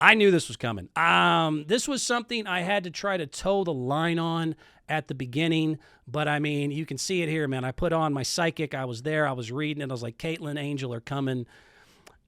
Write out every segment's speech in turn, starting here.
I knew this was coming. This was something I had to try to toe the line on at the beginning, but I mean, you can see it here, man. I put on my psychic. I was there. I was reading it. I was like, Caitlin, Angel are coming.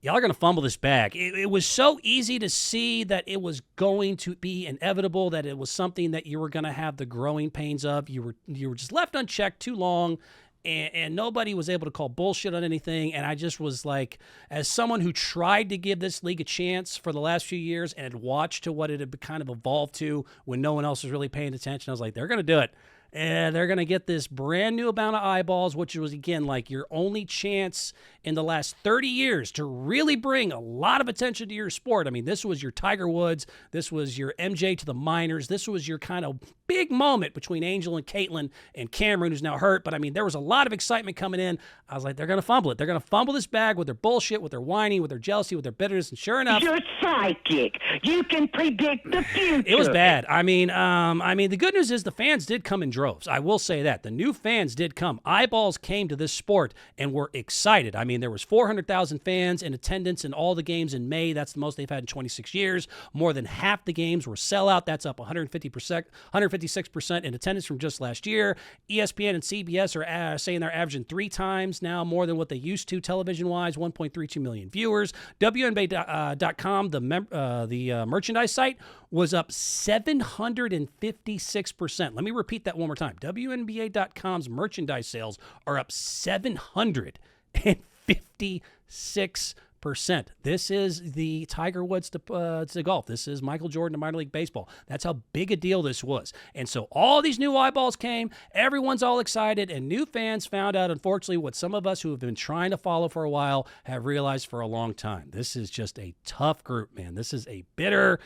Y'all are going to fumble this bag. It was so easy to see that it was going to be inevitable, that it was something that you were going to have the growing pains of. You were just left unchecked too long, and nobody was able to call bullshit on anything. And I just was like, as someone who tried to give this league a chance for the last few years and had watched to what it had kind of evolved to when no one else was really paying attention, I was like, they're going to do it. And they're going to get this brand new amount of eyeballs, which was, again, like your only chance in the last 30 years to really bring a lot of attention to your sport. I mean, this was your Tiger Woods. This was your MJ to the minors. This was your kind of big moment between Angel and Caitlin and Cameron, who's now hurt. But, I mean, there was a lot of excitement coming in. I was like, they're going to fumble it. They're going to fumble this bag with their bullshit, with their whining, with their jealousy, with their bitterness. And sure enough, you're psychic. You can predict the future. It was bad. I mean, the good news is the fans did come in droves. I will say that. The new fans did come. Eyeballs came to this sport and were excited. I mean, there was 400,000 fans in attendance in all the games in May. That's the most they've had in 26 years. More than half the games were sellout. That's up 156% in attendance from just last year. ESPN and CBS are saying they're averaging 3 times now more than what they used to television-wise, 1.32 million viewers. WNBA.com, the merchandise site, was up 756%. Let me repeat that one more time. WNBA.com's merchandise sales are up 756%. This is the Tiger Woods to golf. This is Michael Jordan to minor league baseball. That's how big a deal this was. And so all these new eyeballs came. Everyone's all excited, and new fans found out, unfortunately, what some of us who have been trying to follow for a while have realized for a long time. This is just a tough group, man. This is a bitter...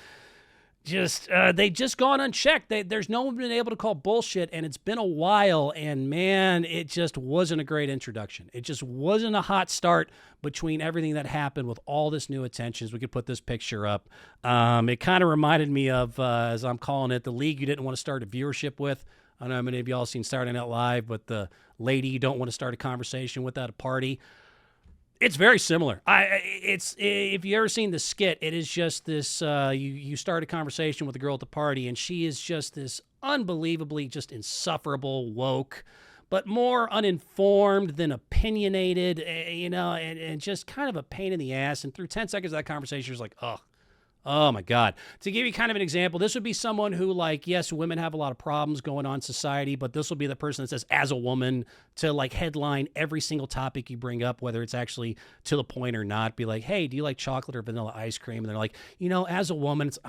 they just gone unchecked. There's no one been able to call bullshit, and it's been a while, and man, it just wasn't a great introduction. It just wasn't a hot start between everything that happened with all this new attention. We could put this picture up. It kind of reminded me of, as I'm calling it, the league you didn't want to start a viewership with. I don't know how many of y'all seen Saturday Night Live, but the lady you don't want to start a conversation with at a party. It's very similar. If you ever seen the skit, it is just this, you start a conversation with a girl at the party, and she is just this unbelievably just insufferable woke, but more uninformed than opinionated, and just kind of a pain in the ass. And through 10 seconds of that conversation, she's like, oh my God. To give you kind of an example, this would be someone who, like, yes, women have a lot of problems going on in society, but this will be the person that says, as a woman, to like headline every single topic you bring up, whether it's actually to the point or not. Be like, hey, do you like chocolate or vanilla ice cream? And they're like, as a woman, it's,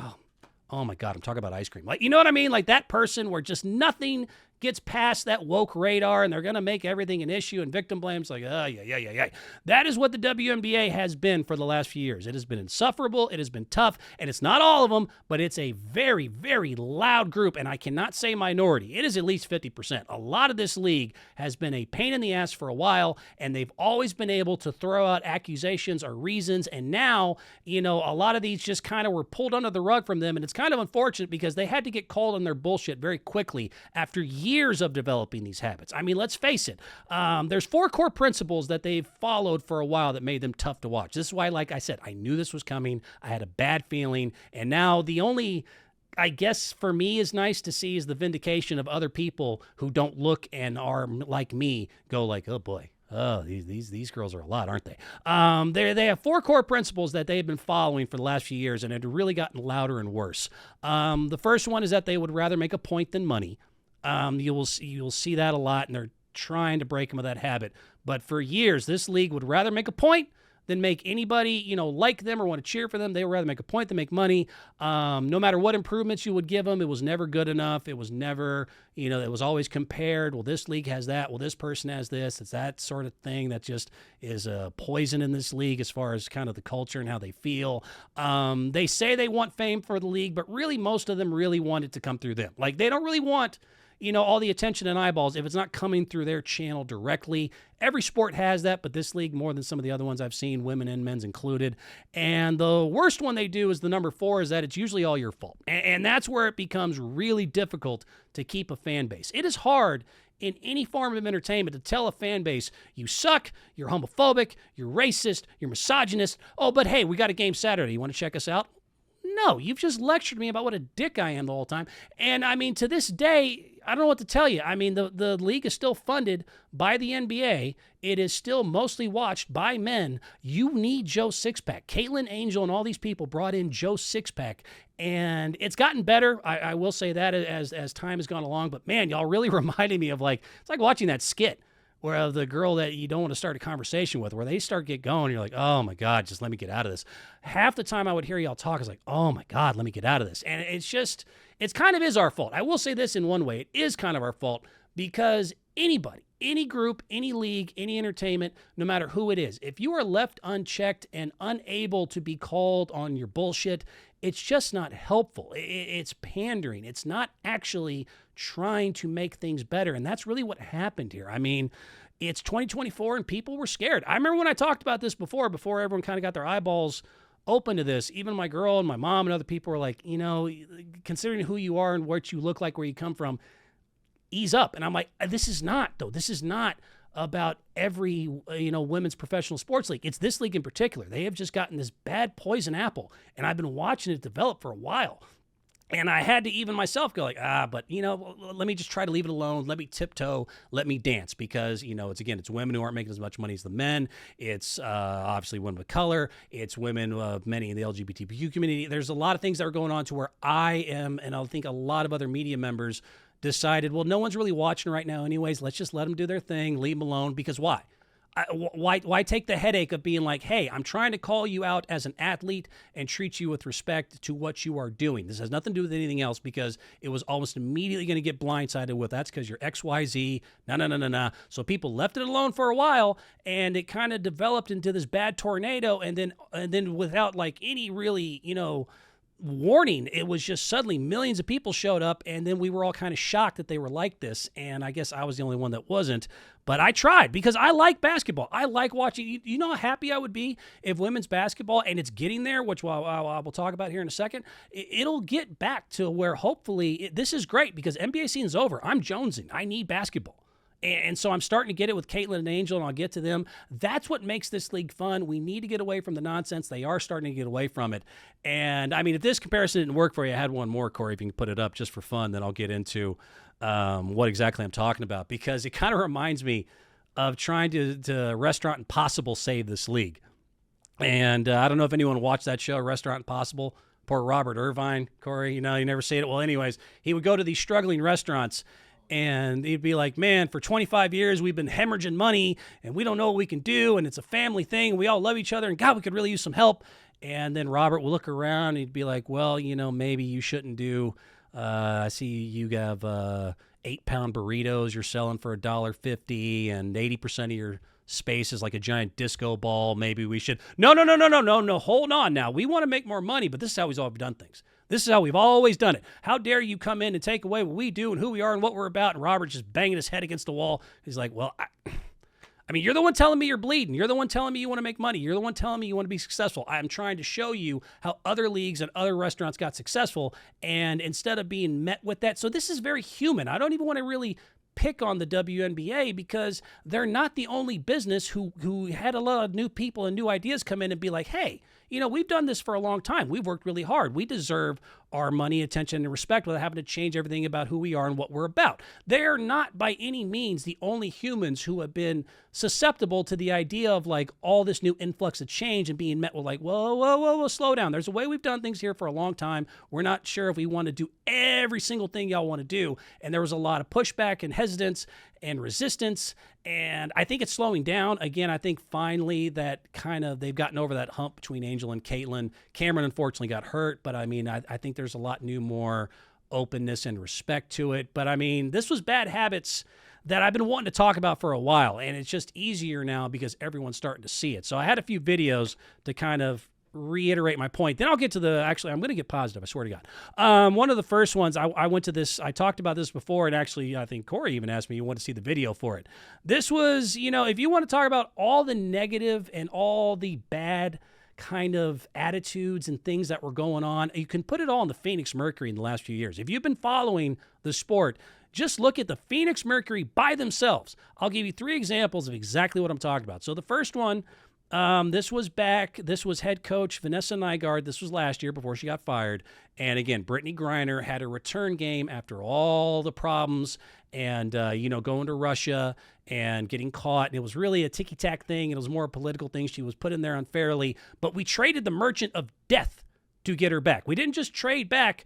oh my God, I'm talking about ice cream. Like, you know what I mean? Like that person where just nothing gets past that woke radar, and they're going to make everything an issue and victim blames. Like, yeah. That is what the WNBA has been for the last few years. It has been insufferable. It has been tough, and it's not all of them, but it's a very, very loud group, and I cannot say minority. It is at least 50%. A lot of this league has been a pain in the ass for a while, and they've always been able to throw out accusations or reasons, and now, a lot of these just kind of were pulled under the rug from them, and it's kind of unfortunate because they had to get called on their bullshit very quickly after years of developing these habits. I mean, let's face it. There's 4 core principles that they've followed for a while that made them tough to watch. This is why, like I said, I knew this was coming. I had a bad feeling. And now the only, I guess, for me is nice to see is the vindication of other people who don't look and are like me go like, oh boy. Oh, these girls are a lot, aren't they? They have 4 core principles that they've been following for the last few years, and it had really gotten louder and worse. The first one is that they would rather make a point than money. You'll see that a lot, and they're trying to break them of that habit. But for years, this league would rather make a point than make anybody, like them or want to cheer for them. They would rather make a point than make money. No matter what improvements you would give them, it was never good enough. It was never, it was always compared. Well, this league has that. Well, this person has this. It's that sort of thing that just is a poison in this league as far as kind of the culture and how they feel. They say they want fame for the league, but really most of them really want it to come through them. Like they don't really want all the attention and eyeballs if it's not coming through their channel directly. Every sport has that, but this league more than some of the other ones I've seen, women and men's included. And the worst one they do is the number 4 is that it's usually all your fault. And that's where it becomes really difficult to keep a fan base. It is hard in any form of entertainment to tell a fan base, you suck, you're homophobic, you're racist, you're misogynist. Oh, but hey, we got a game Saturday. You want to check us out? No, you've just lectured me about what a dick I am the whole time. And I mean, to this day, I don't know what to tell you. I mean, the league is still funded by the NBA. It is still mostly watched by men. You need Joe Sixpack. Caitlin Angel and all these people brought in Joe Sixpack. And it's gotten better. I will say that as time has gone along. But man, y'all really reminded me of it's like watching that skit where the girl that you don't want to start a conversation with, where they get going, you're like, oh my God, just let me get out of this. Half the time I would hear y'all talk, I was like, oh my God, let me get out of this. And it's kind of is our fault. I will say this in one way, it is kind of our fault because anybody, any group, any league, any entertainment, no matter who it is, if you are left unchecked and unable to be called on your bullshit, it's just not helpful. It's pandering. It's not actually trying to make things better. And that's really what happened here. I mean, it's 2024 and people were scared. I remember when I talked about this before everyone kind of got their eyeballs open to this. Even my girl and my mom and other people were like, considering who you are and what you look like, where you come from, ease up. And I'm like, this is not about every women's professional sports league. It's this league in particular. They have just gotten this bad poison apple, and I've been watching it develop for a while. And I had to even myself go but let me just try to leave it alone. Let me tiptoe. Let me dance because it's women who aren't making as much money as the men. It's obviously women of color. It's women of many in the LGBTQ community. There's a lot of things that are going on to where I am, and I think a lot of other media members decided, well, no one's really watching right now anyways. Let's just let them do their thing, leave them alone. Because why? Why take the headache of being like, hey, I'm trying to call you out as an athlete and treat you with respect to what you are doing. This has nothing to do with anything else because it was almost immediately going to get blindsided with that's because you're XYZ. No. So people left it alone for a while and it kind of developed into this bad tornado. And then without any really, warning, it was just suddenly millions of people showed up, and then we were all kind of shocked that they were like this, and I guess I was the only one that wasn't, but I tried because I like basketball. I like watching. You know how happy I would be if women's basketball, and it's getting there, which I will talk about here in a second, it'll get back to where hopefully this is great because NBA season's over. I'm jonesing. I need basketball. And so I'm starting to get it with Caitlin and Angel, and I'll get to them. That's what makes this league fun. We need to get away from the nonsense. They are starting to get away from it. And, I mean, if this comparison didn't work for you, I had one more, Corey, if you can put it up just for fun, then I'll get into what exactly I'm talking about. Because it kind of reminds me of trying to Restaurant Impossible save this league. And I don't know if anyone watched that show, Restaurant Impossible. Poor Robert Irvine, Corey, you never say it. Well, anyways, he would go to these struggling restaurants, and he'd be like, man, for 25 years, we've been hemorrhaging money and we don't know what we can do. And it's a family thing. And we all love each other. And God, we could really use some help. And then Robert will look around and he'd be like, well, maybe you shouldn't do, I see you have 8-pound burritos you're selling for $1.50 and 80% of your space is like a giant disco ball. Maybe we should. No. Hold on now. We want to make more money, but this is how we've always done things. This is how we've always done it. How dare you come in and take away what we do and who we are and what we're about? And Robert's just banging his head against the wall. He's like, well, I mean, you're the one telling me you're bleeding. You're the one telling me you want to make money. You're the one telling me you want to be successful. I'm trying to show you how other leagues and other restaurants got successful. And instead of being met with that, so this is very human. I don't even want to really pick on the WNBA because they're not the only business who had a lot of new people and new ideas come in and be like, hey, we've done this for a long time. We've worked really hard. We deserve our money, attention, and respect without having to change everything about who we are and what we're about. They're not by any means the only humans who have been susceptible to the idea of all this new influx of change and being met with whoa, slow down. There's a way we've done things here for a long time. We're not sure if we want to do every single thing y'all want to do. And there was a lot of pushback and hesitance and resistance, and I think it's slowing down. Again, I think finally that they've gotten over that hump between Angel and Caitlin. Cameron unfortunately got hurt, but I mean, I think there's a lot more openness and respect to it. But I mean, this was bad habits that I've been wanting to talk about for a while, and it's just easier now because everyone's starting to see it. So I had a few videos to kind of reiterate my point. Then I'll get to actually, I'm going to get positive, I swear to God. One of the first ones, I went to this, I talked about this before, and actually, I think Corey even asked me, you want to see the video for it. This was, if you want to talk about all the negative and all the bad kind of attitudes and things that were going on, you can put it all in the Phoenix Mercury in the last few years. If you've been following the sport, just look at the Phoenix Mercury by themselves. I'll give you 3 examples of exactly what I'm talking about. So the first one This was head coach Vanessa Nygaard. This was last year before she got fired. And again, Brittany Griner had a return game after all the problems and, going to Russia and getting caught. And it was really a ticky-tack thing. It was more a political thing. She was put in there unfairly. But we traded the Merchant of Death to get her back. We didn't just trade back,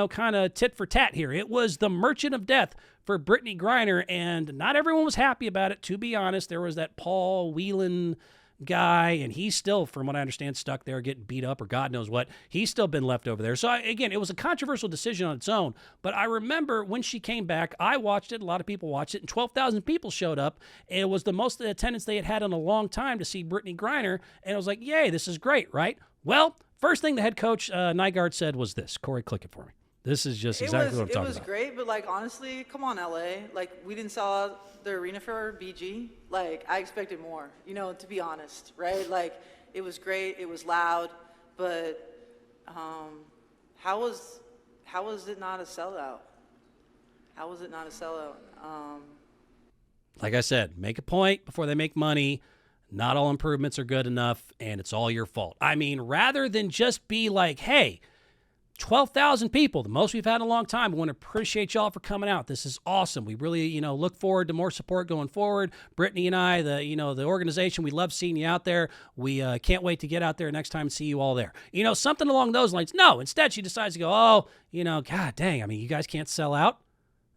kind of tit for tat here. It was the Merchant of Death for Brittany Griner. And not everyone was happy about it, to be honest. There was that Paul Whelan guy, and he's still, from what I understand, stuck there getting beat up or God knows what. He's still been left over there. So, again, it was a controversial decision on its own, but I remember when she came back, I watched it, a lot of people watched it, and 12,000 people showed up. It was the most attendance they had had in a long time to see Brittany Griner, and it was like, yay, this is great, right? Well, first thing the head coach, Nygaard, said was this. Corey, click it for me. This is just exactly what I'm talking about. It was great, but, honestly, come on, LA. We didn't sell out the arena for BG. I expected more, to be honest, right? It was great. It was loud. But how was it not a sellout? How was it not a sellout? Like I said, make a point before they make money. Not all improvements are good enough, and it's all your fault. I mean, rather than just be like, hey, 12,000 people, the most we've had in a long time. We want to appreciate y'all for coming out. This is awesome. We really, look forward to more support going forward. Brittany and I, the organization, we love seeing you out there. We can't wait to get out there next time and see you all there. Something along those lines. No, instead she decides to go, God dang, you guys can't sell out.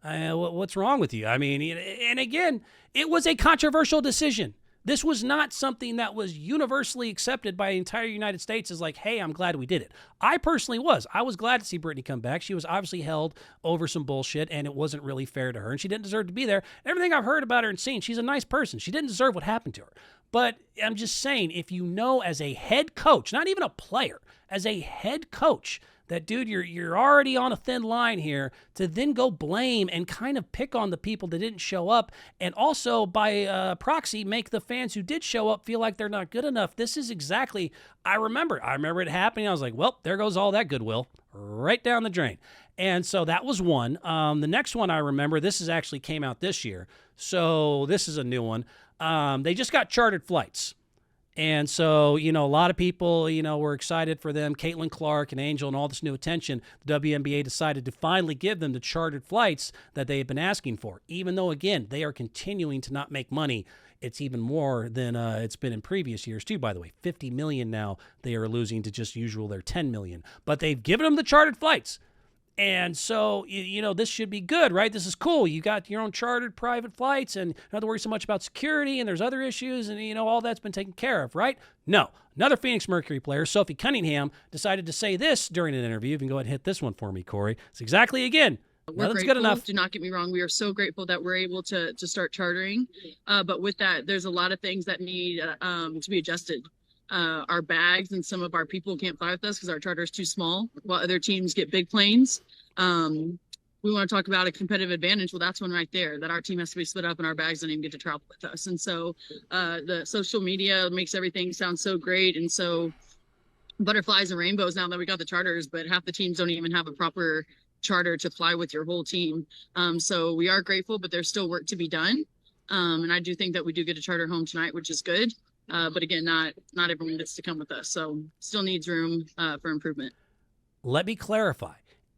What's wrong with you? And again, it was a controversial decision. This was not something that was universally accepted by the entire United States as like, hey, I'm glad we did it. I personally was. I was glad to see Brittany come back. She was obviously held over some bullshit, and it wasn't really fair to her, and she didn't deserve to be there. Everything I've heard about her and seen, she's a nice person. She didn't deserve what happened to her. But I'm just saying, if you know as a head coach, not even a player, as a head coach, that, dude, you're already on a thin line here to then go blame and kind of pick on the people that didn't show up, and also by proxy make the fans who did show up feel like they're not good enough. This is exactly, I remember it happening. I was like, well, there goes all that goodwill right down the drain. And so that was one. The next one I remember, this actually came out this year, so this is a new one. They just got chartered flights. And so, a lot of people, were excited for them. Caitlin Clark and Angel and all this new attention. The WNBA decided to finally give them the chartered flights that they had been asking for, even though, again, they are continuing to not make money. It's even more than it's been in previous years, too, by the way. $50 million now they are losing to just usual their $10 million. But they've given them the chartered flights. And so, this should be good, right? This is cool. You got your own chartered private flights and you don't have to worry so much about security, and there's other issues, and, all that's been taken care of, right? No. Another Phoenix Mercury player, Sophie Cunningham, decided to say this during an interview. You can go ahead and hit this one for me, Corey. It's exactly, again, We're good enough. Do not get me wrong. We are so grateful that we're able to start chartering. But with that, there's a lot of things that need to be adjusted. Our bags and some of our people can't fly with us because our charter is too small, while other teams get big planes. We want to talk about a competitive advantage. Well, that's one right there, that our team has to be split up and our bags don't even get to travel with us. And so the social media makes everything sound so great. And so butterflies and rainbows now that we got the charters, but half the teams don't even have a proper charter to fly with your whole team. So we are grateful, but there's still work to be done. And I do think that we do get a charter home tonight, which is good. But again, not everyone gets to come with us. So still needs room for improvement. Let me clarify.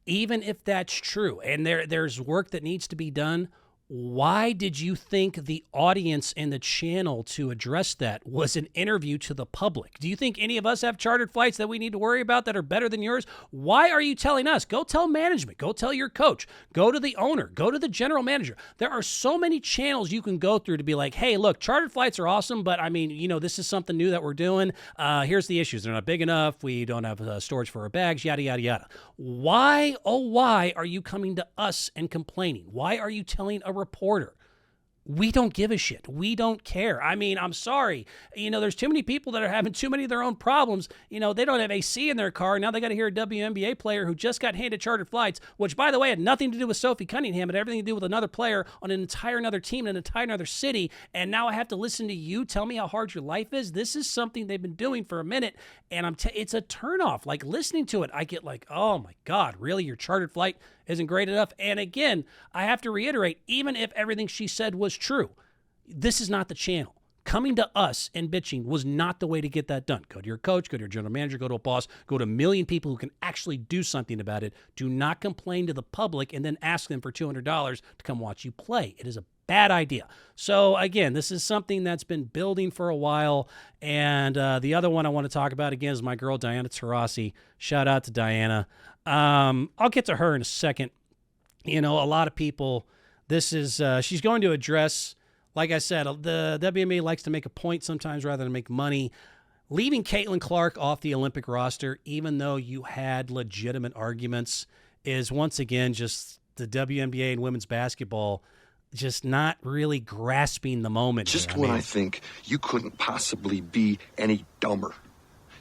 Even if that's true, and there's work that needs to be done, why did you think the audience and the channel to address that was an interview to the public? Do you think any of us have chartered flights that we need to worry about that are better than yours? Why are you telling us? Go tell management. Go tell your coach. Go to the owner. Go to the general manager. There are so many channels you can go through to be like, hey, look, chartered flights are awesome, but this is something new that we're doing. Here's the issues. They're not big enough. We don't have storage for our bags, yada, yada, yada. Why, oh, why are you coming to us and complaining? Why are you telling a reporter? We don't give a shit. We don't care. I'm sorry. There's too many people that are having too many of their own problems. They don't have AC in their car. Now they got to hear a WNBA player who just got handed chartered flights, which, by the way, had nothing to do with Sophie Cunningham. It had everything to do with another player on an entire another team in an entire another city. And now I have to listen to you tell me how hard your life is. This is something they've been doing for a minute, and it's a turnoff. Like, listening to it, I get like, oh my God, really? Your chartered flight isn't great enough? And again, I have to reiterate, even if everything she said was true, this is not the channel. Coming to us and bitching was not the way to get that done. Go to your coach, go to your general manager, go to a boss, go to a million people who can actually do something about it. Do not complain to the public and then ask them for $200 to come watch you play. It is a bad idea. So again, this is something that's been building for a while. And the other one I want to talk about again is my girl, Diana Taurasi. Shout out to Diana. I'll get to her in a second. A lot of people, this is, she's going to address, like I said, the WNBA likes to make a point sometimes rather than make money. Leaving Caitlin Clark off the Olympic roster, even though you had legitimate arguments, is once again just the WNBA and women's basketball just not really grasping the moment. Just when I think you couldn't possibly be any dumber,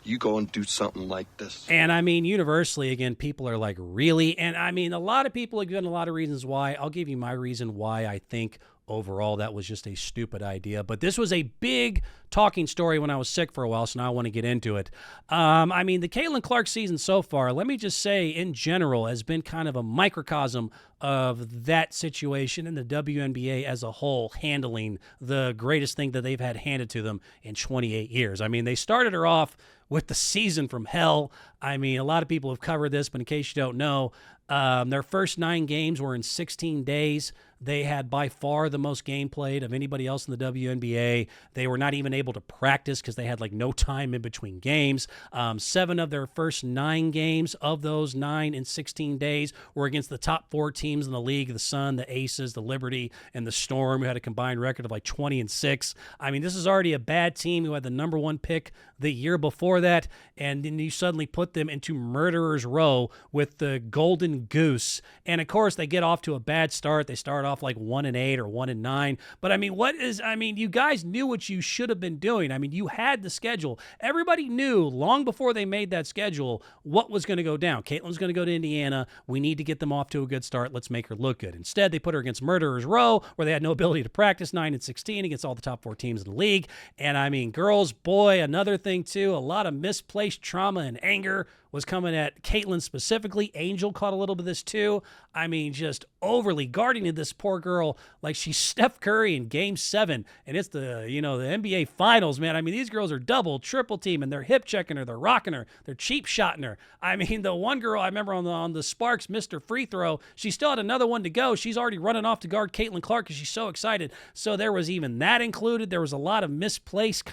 you go and do something like this. And universally, again, people are like, really? And a lot of people have given a lot of reasons why. I'll give you my reason why I think overall that was just a stupid idea. But this was a big talking story when I was sick for a while, so now I want to get into it. The Caitlin Clark season so far, let me just say, in general, has been kind of a microcosm of that situation and the WNBA as a whole handling the greatest thing that they've had handed to them in 28 years. They started her off with the season from hell. A lot of people have covered this, but in case you don't know, their first 9 games were in 16 days. They had by far the most game played of anybody else in the WNBA. They were not even able to practice because they had no time in between games. 7 of their first 9 games of those 9 in 16 days were against the top 4 teams in the league: the Sun, the Aces, the Liberty, and the Storm, who had a combined record of 20-6. This is already a bad team who had the number 1 pick the year before that, and then you suddenly put them into murderer's row with the Golden Goose. And of course, they get off to a bad start. They start off 1-8 or 1-9. But you guys knew what you should have been doing. You had the schedule. Everybody knew long before they made that schedule what was going to go down. Caitlin's going to go to Indiana. We need to get them off to a good start. Let's make her look good. Instead, they put her against murderer's row, where they had no ability to practice, 9-16 against all the top 4 teams in the league. And girls, boy, another thing too, a lot of misplaced trauma and anger was coming at Caitlin specifically. Angel caught a little bit of this too. Just overly guarding this poor girl like she's Steph Curry in Game 7, and it's the NBA Finals, man. These girls are double, triple team, and they're hip checking her, they're rocking her, they're cheap shotting her. The one girl I remember on the Sparks missed her free throw. She still had another one to go. She's already running off to guard Caitlin Clark because she's so excited. So there was even that included. There was a lot of misplaced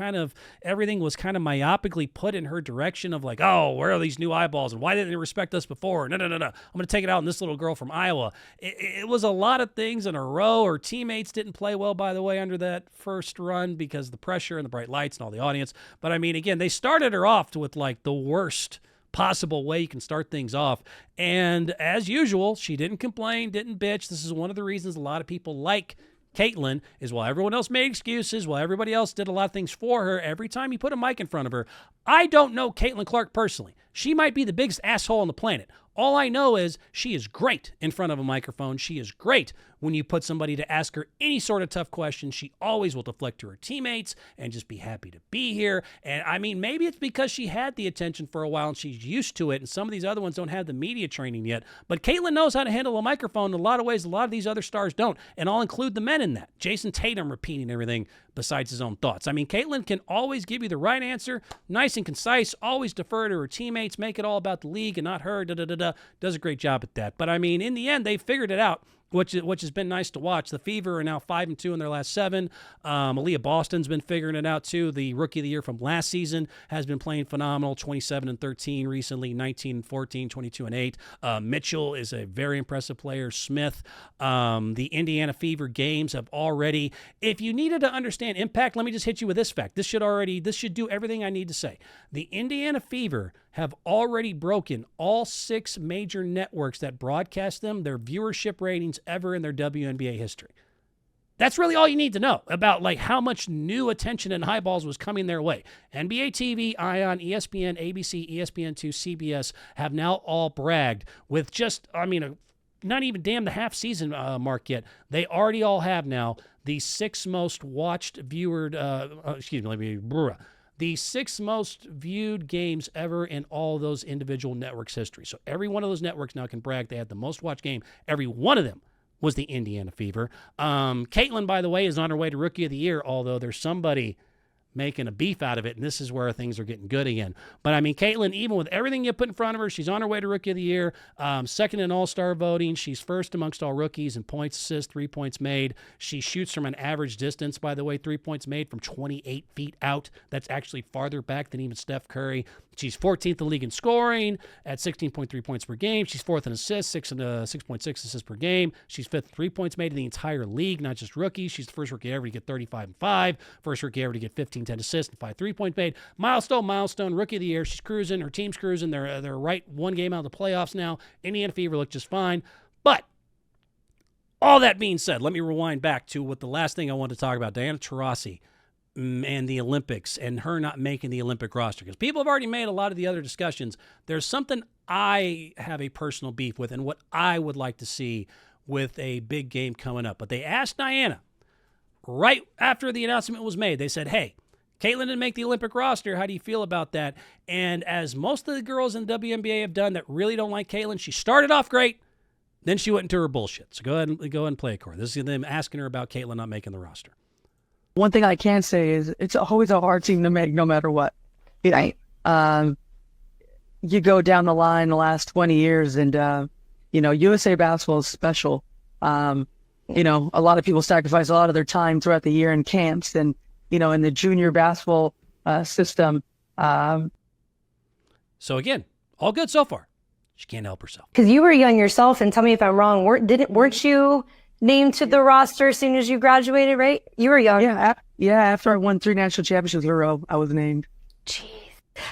everything was kind of myopically put in her direction of oh, where are these new eyeballs and why didn't they respect us before? No. I'm going to take it out on this little girl from Iowa. It was a lot of things in a row. Her teammates didn't play well, by the way, under that first run because of the pressure and the bright lights and all the audience. But again, they started her off with the worst possible way you can start things off. And as usual, she didn't complain, didn't bitch. This is one of the reasons a lot of people like Caitlin, is while everyone else made excuses, while everybody else did a lot of things for her, every time you put a mic in front of her, I don't know Caitlin Clark personally. She might be the biggest asshole on the planet. All I know is she is great in front of a microphone. She is great when you put somebody to ask her any sort of tough question. She always will deflect to her teammates and just be happy to be here. And maybe it's because she had the attention for a while and she's used to it, and some of these other ones don't have the media training yet. But Caitlin knows how to handle a microphone in a lot of ways. A lot of these other stars don't. And I'll include the men in that. Jason Tatum repeating everything besides his own thoughts. Caitlin can always give you the right answer, nice and concise, always defer to her teammates, make it all about the league and not her, does a great job at that. But in the end, they figured it out, which has been nice to watch. The Fever are now 5-2 in their last 7. Aaliyah Boston's been figuring it out too. The Rookie of the Year from last season has been playing phenomenal, 27-13 recently, 19-14, 22-8. Mitchell is a very impressive player. Smith, the Indiana Fever games have already, if you needed to understand impact, let me just hit you with this fact. This should do everything I need to say. The Indiana Fever have already broken all 6 major networks that broadcast them, their viewership ratings ever in their WNBA history. That's really all you need to know about how much new attention and eyeballs was coming their way. NBA TV, ION, ESPN, ABC, ESPN2, CBS have now all bragged with just, not even damn the half season mark yet. They already all have now the 6 most watched the 6 most viewed games ever in all those individual networks' history. So every one of those networks now can brag they had the most watched game. Every one of them was the Indiana Fever. Caitlin, by the way, is on her way to Rookie of the Year, although there's somebody making a beef out of it, and this is where things are getting good again. But, I mean, Caitlin, even with everything you put in front of her, she's on her way to Rookie of the Year, second in All-Star voting. She's first amongst all rookies in points, assists, 3 points made. She shoots from an average distance, by the way, 3 points made from 28 feet out. That's actually farther back than even Steph Curry. She's 14th in the league in scoring at 16.3 points per game. She's 4th in assists, 6.6 assists per game. She's 5th 3 points made in the entire league, not just rookies. She's the first rookie ever to get 35 and 5, first rookie ever to get 15, 10 assists and 5 3-point made. Milestone, Rookie of the Year. She's cruising. Her team's cruising. They're right one game out of the playoffs now. Indiana Fever look just fine. But all that being said, let me rewind back to what the last thing I wanted to talk about, Diana Taurasi and the Olympics and her not making the Olympic roster. Because people have already made a lot of the other discussions. There's something I have a personal beef with and what I would like to see with a big game coming up. But they asked Diana right after the announcement was made. They said, hey, Caitlin didn't make the Olympic roster. How do you feel about that? And as most of the girls in the WNBA have done that really don't like Caitlin, she started off great. Then she went into her bullshit. So go ahead and play it, Corey. This is them asking her about Caitlin not making the roster. One thing I can say is it's always a hard team to make no matter what. You go down the line the last 20 years and, USA basketball is special. A lot of people sacrifice a lot of their time throughout the year in camps and, in the junior basketball system. So again, all good so far. She can't help herself. Because you were young yourself, and tell me if I'm wrong. Weren't you named to the roster as soon as you graduated, right? You were young. Yeah. After I won 3 national championships in a row, I was named. Jeez.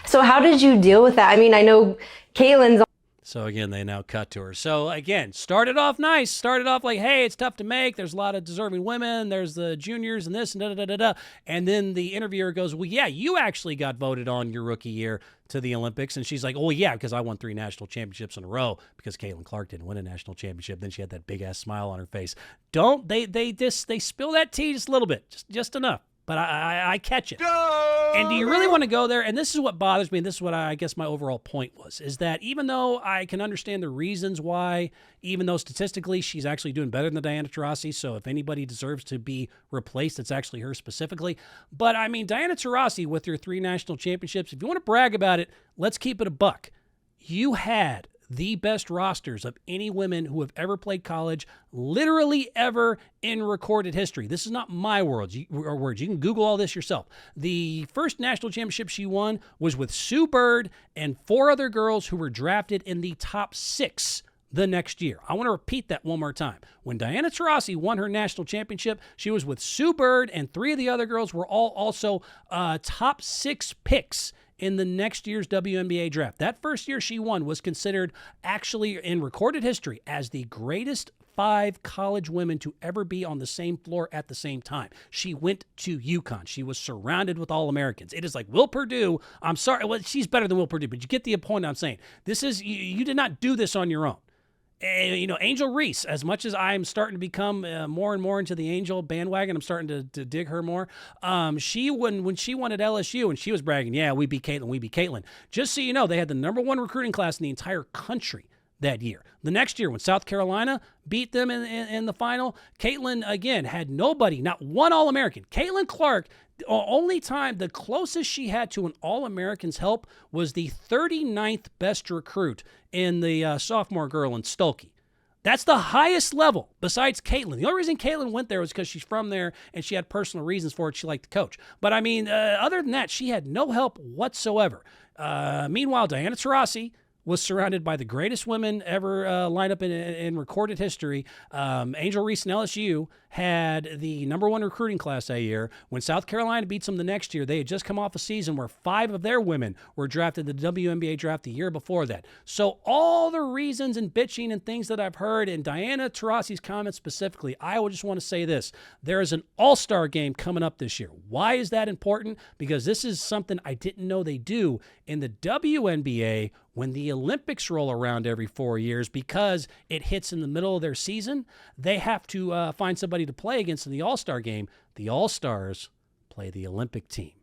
So how did you deal with that? I mean, I know Caitlin's. So again, they now cut to her. So again, started off nice. Started off like, hey, it's tough to make. There's a lot of deserving women. There's the juniors and this and da-da-da-da-da. And then the interviewer goes, well, yeah, you actually got voted on your rookie year to the Olympics. And she's like, oh, yeah, because I won 3 national championships in a row because Caitlin Clark didn't win a national championship. Then she had that big-ass smile on her face. They spill that tea just a little bit, just enough. But I catch it. And do you really want to go there? And this is what bothers me, and this is what I guess my overall point was, is that even though I can understand the reasons why, even though statistically she's actually doing better than Diana Taurasi, so if anybody deserves to be replaced, it's actually her specifically. But, I mean, Diana Taurasi with her 3 national championships, if you want to brag about it, let's keep it a buck. You had the best rosters of any women who have ever played college, literally ever in recorded history. This is not my words. You can Google all this yourself. The first national championship she won was with Sue Bird and 4 other girls who were drafted in the top 6 the next year. I want to repeat that one more time. When Diana Taurasi won her national championship, she was with Sue Bird, and 3 of the other girls were all also top 6 picks in the next year's WNBA draft. That first year she won was considered actually in recorded history as the greatest 5 college women to ever be on the same floor at the same time. She went to UConn. She was surrounded with All-Americans. It is like Will Perdue. I'm sorry. Well, she's better than Will Perdue, but you get the point I'm saying. This is, you did not do this on your own. Angel Reese, as much as I'm starting to become more and more into the Angel bandwagon, I'm starting to dig her more. When she won at LSU and she was bragging, yeah, we beat Caitlin. Just so you know, they had the #1 recruiting class in the entire country that year. The next year, when South Carolina beat them in the final, Caitlin, again, had nobody, not one All-American. Caitlin Clark, only time, the closest she had to an All-American's help was the 39th best recruit in the sophomore girl in Stolke. That's the highest level besides Caitlin. The only reason Caitlin went there was because she's from there and she had personal reasons for it. She liked to coach. But, I mean, other than that, she had no help whatsoever. Meanwhile, Diana Taurasi was surrounded by the greatest women ever lined up in recorded history. Angel Reese and LSU had the #1 recruiting class that year. When South Carolina beats them the next year, they had just come off a season where 5 of their women were drafted in the WNBA draft the year before that. So all the reasons and bitching and things that I've heard, and Diana Taurasi's comments specifically, I would just want to say this. There is an all-star game coming up this year. Why is that important? Because this is something I didn't know they do in the WNBA when the Olympics roll around every 4 years, because it hits in the middle of their season. They have to find somebody to play against in the All-Star game. The All-Stars play the Olympic team.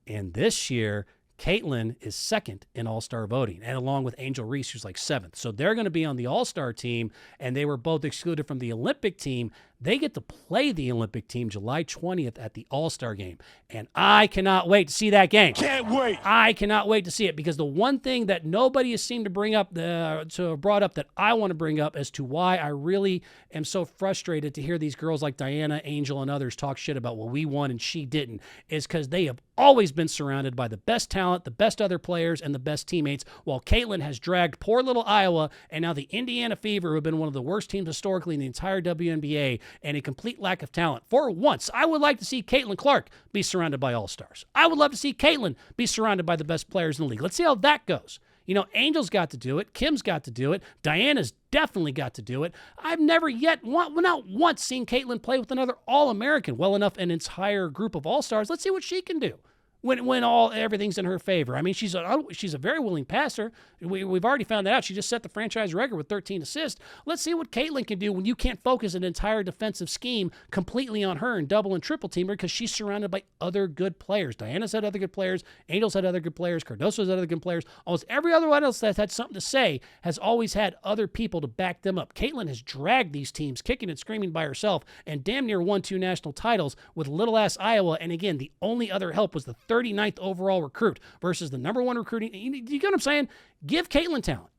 And this year, Caitlin is 2nd in All-Star voting, and along with Angel Reese, who's like 7th. So they're going to be on the All-Star team, and they were both excluded from the Olympic team. They get to play the Olympic team July 20th at the All-Star game. And I cannot wait to see that game. Can't wait. I cannot wait to see it, because the one thing that nobody has seemed to bring up, brought up, that I want to bring up as to why I really am so frustrated to hear these girls like Diana, Angel, and others talk shit about, well, we won and she didn't, is because they have always been surrounded by the best talent, the best other players, and the best teammates, while Caitlin has dragged poor little Iowa and now the Indiana Fever, who have been one of the worst teams historically in the entire WNBA, and a complete lack of talent. For once, I would like to see Caitlin Clark be surrounded by all-stars. I would love to see Caitlin be surrounded by the best players in the league. Let's see how that goes. You know, Angel's got to do it. Kim's got to do it. Diana's definitely got to do it. I've never yet, not once, seen Caitlin play with another All-American, well enough an entire group of all-stars. Let's see what she can do when everything's in her favor. I mean, she's a very willing passer. We've already found that out. She just set the franchise record with 13 assists. Let's see what Caitlin can do when you can't focus an entire defensive scheme completely on her and double and triple team her, because she's surrounded by other good players. Diana's had other good players. Angel's had other good players. Cardoso's had other good players. Almost every other one else that's had something to say has always had other people to back them up. Caitlin has dragged these teams kicking and screaming by herself and damn near won 2 national titles with little-ass Iowa. And again, the only other help was the 39th overall recruit versus the number 1 recruiting. You get what I'm saying? Give Caitlin talent.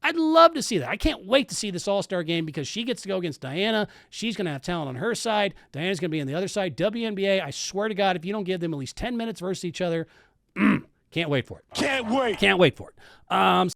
I'd love to see that. I can't wait to see this All-Star game, because she gets to go against Diana. She's going to have talent on her side. Diana's going to be on the other side. WNBA, I swear to God, if you don't give them at least 10 minutes versus each other, can't wait for it. Can't wait. Can't wait for it.